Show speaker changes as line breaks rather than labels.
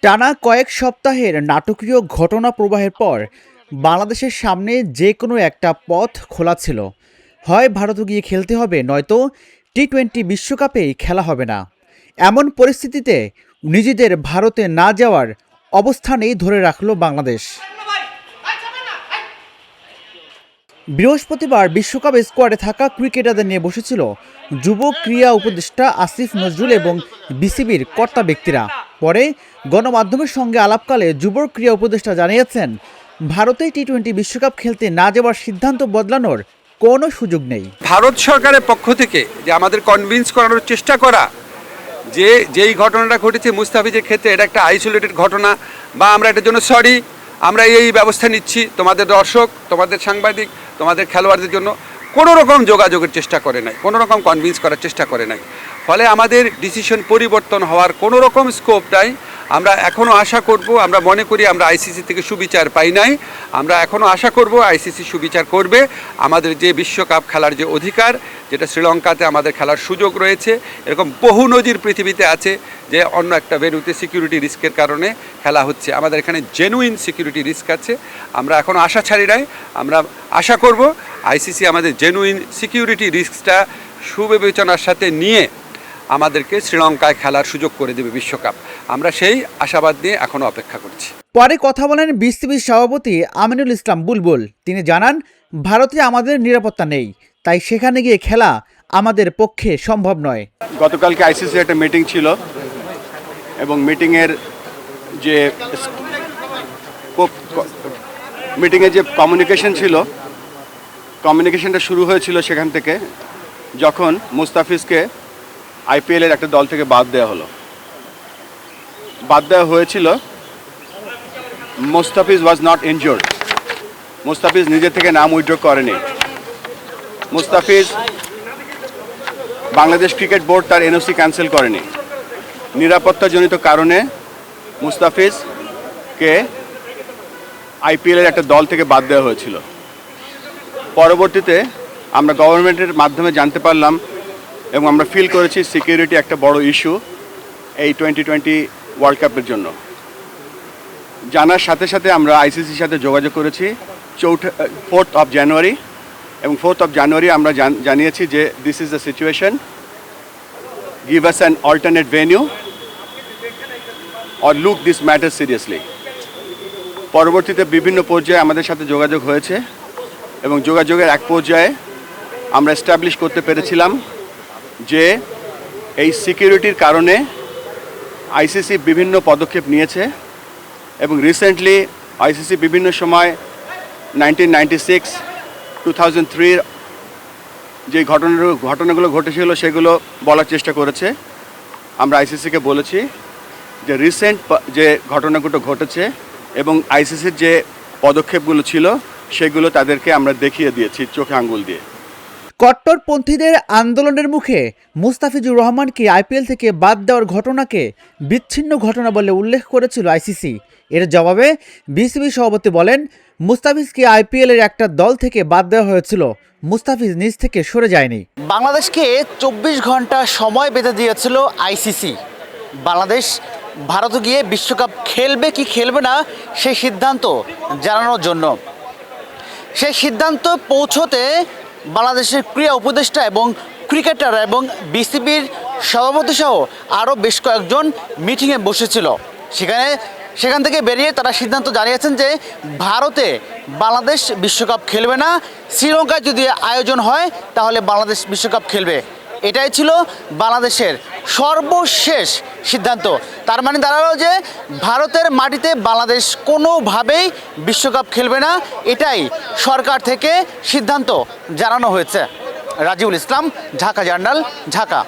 টানা কয়েক সপ্তাহের নাটকীয় ঘটনা প্রবাহের পর বাংলাদেশের সামনে যে কোনো একটা পথ খোলা ছিল। হয় ভারতে গিয়ে খেলতে হবে, নয়তো টি-20 বিশ্বকাপেই খেলা হবে না। এমন পরিস্থিতিতে নিজেদের ভারতে না যাওয়ার অবস্থানেই ধরে রাখল বাংলাদেশ। বৃহস্পতিবার বিশ্বকাপ স্কোয়াডে থাকা ক্রিকেটারদের নিয়ে বসেছিল যুব ক্রীড়া উপদেষ্টা আসিফ নজরুল এবং বিসিবির কর্তা ব্যক্তিরা। পরে গণমাধ্যমের সঙ্গে আলাপকালে যুব ক্রীড়া উপদেষ্টা জানিয়েছেন, ভারতে টি-20 বিশ্বকাপ খেলতে না যাওয়ার সিদ্ধান্ত বদলানোর কোনো সুযোগ নেই।
ভারত সরকারের পক্ষ থেকে যে আমাদের কনভিন্স করানোর চেষ্টা করা যে যেই ঘটনাটা ঘটেছে মুস্তাফিজের ক্ষেত্রে এটা একটা আইসোলেটেড ঘটনা, বা আমরা এটার জন্য সরি, আমরা এই ব্যবস্থা নিচ্ছি, তোমাদের দর্শক, তোমাদের সাংবাদিক, তোমাদের খেলোয়াড়দের জন্য কোনো রকম যোগাযোগের চেষ্টা করে নাই, কোনো রকম কনভিন্স করার চেষ্টা করে নাই। ফলে আমাদের ডিসিশন পরিবর্তন হওয়ার কোনো রকম স্কোপ নাই। আমরা এখনও আশা করব, আমরা মনে করি আমরা আইসিসি থেকে সুবিচার পাই নাই, আমরা এখনও আশা করব আইসিসি সুবিচার করবে। আমাদের যে বিশ্বকাপ খেলার যে অধিকার, যেটা শ্রীলঙ্কাতে আমাদের খেলার সুযোগ রয়েছে, এরকম বহু নজির পৃথিবীতে আছে যে অন্য একটা ভেন্যুতে সিকিউরিটি রিস্কের কারণে খেলা হচ্ছে। আমাদের এখানে জেনুইন সিকিউরিটি রিস্ক আছে, আমরা এখনও আশা ছাড়ি নাই। আমরা আশা করব আইসিসি আমাদের জেনুইন সিকিউরিটি রিস্কটা সুবিবেচনার সাথে নিয়ে আমাদেরকে শ্রীলঙ্কায় খেলার সুযোগ করে দেবে বিশ্বকাপ। আমরা সেই আশাবাদ নিয়ে এখনো অপেক্ষা করছি।
পরে কথা বলেন বিসিবির সভাপতি আমিনুল ইসলাম বুলবুল। তিনি জানান, ভারতে আমাদের নিরাপত্তা নেই, তাই সেখানে গিয়ে খেলা আমাদের পক্ষে সম্ভব নয়।
গতকালকে আইসিসি একটা মিটিং ছিল এবং মিটিংয়ের যে কমিউনিকেশন ছিল, কমিউনিকেশনটা শুরু হয়েছিল সেখান থেকে যখন মুস্তাফিজকে আইপিএলের একটা দল থেকে বাদ দেওয়া হয়েছিল। Mustafiz was not injured, Mustafiz নিজে থেকে নাম উইথড্র করেনি। মুস্তাফিজ, বাংলাদেশ ক্রিকেট বোর্ড তার এনওসি ক্যান্সেল করেনি। নিরাপত্তাজনিত কারণে মুস্তাফিজকে আইপিএলের একটা দল থেকে বাদ দেওয়া হয়েছিল। পরবর্তীতে আমরা গভর্নমেন্টের মাধ্যমে জানতে পারলাম এবং আমরা ফিল করেছি সিকিউরিটি একটা বড় ইস্যু এই 2020 ওয়ার্ল্ড কাপের জন্য। জানার সাথে সাথে আমরা আইসিসির সাথে যোগাযোগ করেছি 4th জানুয়ারি, এবং 4th জানুয়ারি আমরা জানিয়েছি যে this is the situation, give us an alternate venue or look this matter seriously. পরবর্তীতে বিভিন্ন পর্যায়ে আমাদের সাথে যোগাযোগ হয়েছে এবং যোগাযোগের এক পর্যায়ে আমরা এস্টাবলিশ করতে পেরেছিলাম যে এই সিকিউরিটির কারণে আইসিসি বিভিন্ন পদক্ষেপ নিয়েছে এবং রিসেন্টলি আইসিসি বিভিন্ন সময় 1996, 2003 যে ঘটনাগুলো ঘটেছিল সেগুলো বলার চেষ্টা করেছে। আমরা আইসিসিকে বলেছি যে রিসেন্ট যে ঘটনাগুলো ঘটেছে এবং আইসিসির যে পদক্ষেপগুলো ছিল সেগুলো তাদেরকে আমরা দেখিয়ে দিয়েছি চোখে আঙ্গুল দিয়ে।
কট্টরপন্থীদের আন্দোলনের মুখে মুস্তাফিজুর রহমানকে আইপিএল থেকে বাদ দেওয়ার ঘটনাকে বিচ্ছিন্ন ঘটনা বলে উল্লেখ করেছিল আইসিসি। এর জবাবে বিসিবি সভাপতি বলেন, মুস্তাফিজকে আইপিএলের একটা দল থেকে বাদ দেওয়া হয়েছিল, মুস্তাফিজ নিজ থেকে সরে যায়নি। বাংলাদেশকে 24 ঘন্টা সময় বেঁধে দিয়েছিল আইসিসি। বাংলাদেশ ভারতে গিয়ে বিশ্বকাপ খেলবে কি খেলবে না সেই সিদ্ধান্ত জানানোর জন্য। সেই সিদ্ধান্ত পৌঁছতে বাংলাদেশের ক্রীড়া উপদেষ্টা এবং ক্রিকেটার এবং বিসিবির সভাপতি সহ আরও বেশ কয়েকজন মিটিংয়ে বসেছিল। সেখান থেকে বেরিয়ে তারা সিদ্ধান্ত জানিয়েছেন যে ভারতে বাংলাদেশ বিশ্বকাপ খেলবে না, শ্রীলঙ্কায় যদি আয়োজন হয় তাহলে বাংলাদেশ বিশ্বকাপ খেলবে। এটাই ছিল বাংলাদেশের সর্বশেষ সিদ্ধান্ত। তার মানে দাঁড়ালো যে ভারতের মাটিতে বাংলাদেশ কোনোভাবেই বিশ্বকাপ খেলবে না, এটাই সরকার থেকে সিদ্ধান্ত জানানো হয়েছে। রাজিউল ইসলাম, ঢাকা জার্নাল, ঢাকা।